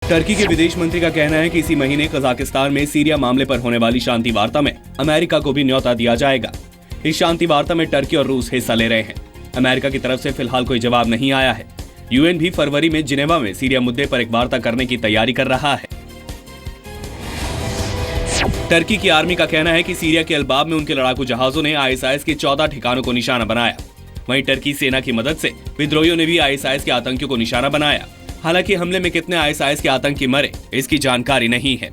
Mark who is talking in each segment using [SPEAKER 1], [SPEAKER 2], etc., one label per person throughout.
[SPEAKER 1] Turkey के विदेश मंत्री का कहना है कि इसी महीने कजाकिस्तान में सीरिया मामले पर होने वाली शांति वार्ता में अमेरिका को भी न्योता दिया जाएगा। इस शांति वार्ता में टर्की और रूस हिस्सा ले रहे हैं। अमेरिका की तरफ से फिलहाल कोई जवाब नहीं आया है। यूएन भी फरवरी में जिनेवा में सीरिया मुद्दे पर एक वार्ता करने की तैयारी कर रहा है। टर्की की आर्मी का कहना है कि सीरिया के अलबाब में उनके लड़ाकू जहाजों ने आईएसआईएस के 14 ठिकानों को निशाना बनाया। वहीं टर्की सेना की मदद से विद्रोहियों ने भी आईएसआईएस के आतंकियों को निशाना बनाया। हालांकि हमले में कितने आईएसआईएस के आतंकी मरे, इसकी जानकारी नहीं है।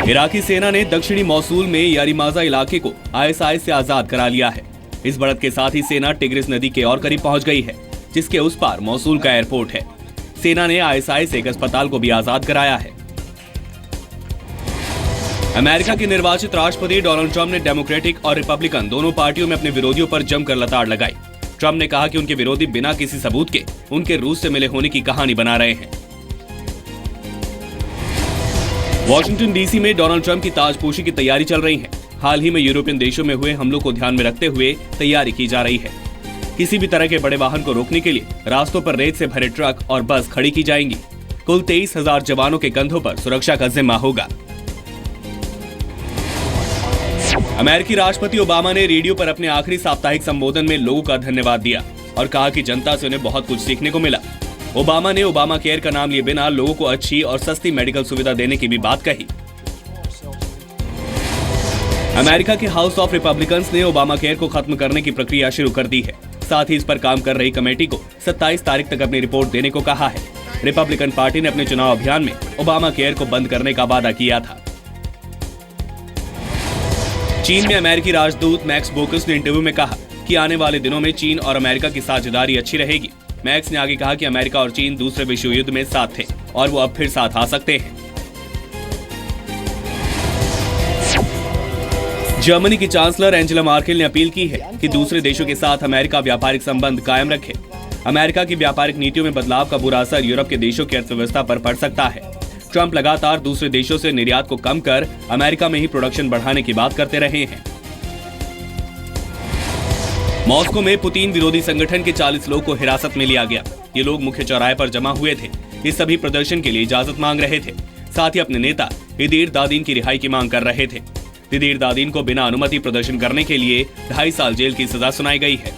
[SPEAKER 1] इराकी सेना ने दक्षिणी मौसूल में यारिमाजा इलाके को आईएसआईएस से आजाद करा लिया है। इस बढ़त के साथ ही सेना टिग्रिस नदी के और करीब पहुंच गई है, जिसके उस पार मौसूल का एयरपोर्ट है। सेना ने आईएसआईएस से एक अस्पताल को भी आजाद कराया है। अमेरिका के निर्वाचित राष्ट्रपति डोनाल्ड ट्रंप ने डेमोक्रेटिक और रिपब्लिकन दोनों पार्टियों में अपने विरोधियों पर जमकर लताड़ लगाई। ट्रंप ने कहा कि उनके विरोधी बिना किसी सबूत के उनके रूस से मिले होने की कहानी बना रहे हैं। वॉशिंगटन डीसी में डोनाल्ड ट्रंप की ताजपोशी की तैयारी चल रही है। हाल ही में यूरोपियन देशों में हुए हमलों को ध्यान में रखते हुए तैयारी की जा रही है। किसी भी तरह के बड़े वाहन को रोकने के लिए रास्तों पर रेत से भरे ट्रक और बस खड़ी की जाएंगी। कुल 23,000 जवानों के कंधों पर सुरक्षा का जिम्मा होगा। अमेरिकी राष्ट्रपति ओबामा ने रेडियो पर अपने आखिरी साप्ताहिक संबोधन में लोगों का धन्यवाद दिया और कहा कि जनता से उन्हें बहुत कुछ सीखने को मिला। ओबामा ने ओबामा केयर का नाम लिए बिना लोगों को अच्छी और सस्ती मेडिकल सुविधा देने की भी बात कही। अमेरिका के हाउस ऑफ रिपब्लिकन्स ने ओबामा केयर को खत्म करने की प्रक्रिया शुरू कर दी है। साथ ही इस पर काम कर रही कमेटी को 27 तारीख तक अपनी रिपोर्ट देने को कहा है। रिपब्लिकन पार्टी ने अपने चुनाव अभियान में ओबामा केयर को बंद करने का वादा किया था। चीन में अमेरिकी राजदूत मैक्स बोकस ने इंटरव्यू में कहा कि आने वाले दिनों में चीन और अमेरिका की साझेदारी अच्छी रहेगी। मैक्स ने आगे कहा कि अमेरिका और चीन दूसरे विश्व युद्ध में साथ थे और वो अब फिर साथ आ सकते हैं। जर्मनी की चांसलर एंजेला मार्केल ने अपील की है कि दूसरे देशों के साथ अमेरिका व्यापारिक संबंध कायम रखे। अमेरिका की व्यापारिक नीतियों में बदलाव का बुरा असर यूरोप के देशों की अर्थव्यवस्था पर पड़ सकता है। ट्रंप लगातार दूसरे देशों से निर्यात को कम कर अमेरिका में ही प्रोडक्शन बढ़ाने की बात करते रहे हैं। मॉस्को में पुतिन विरोधी संगठन के 40 लोग को हिरासत में लिया गया। ये लोग मुख्य चौराहे पर जमा हुए थे। ये सभी प्रदर्शन के लिए इजाजत मांग रहे थे। साथ ही अपने नेता इदीर दादीन की रिहाई की मांग कर रहे थे। इदीर दादीन को बिना अनुमति प्रदर्शन करने के लिए 2.5 साल जेल की सजा सुनाई गई है।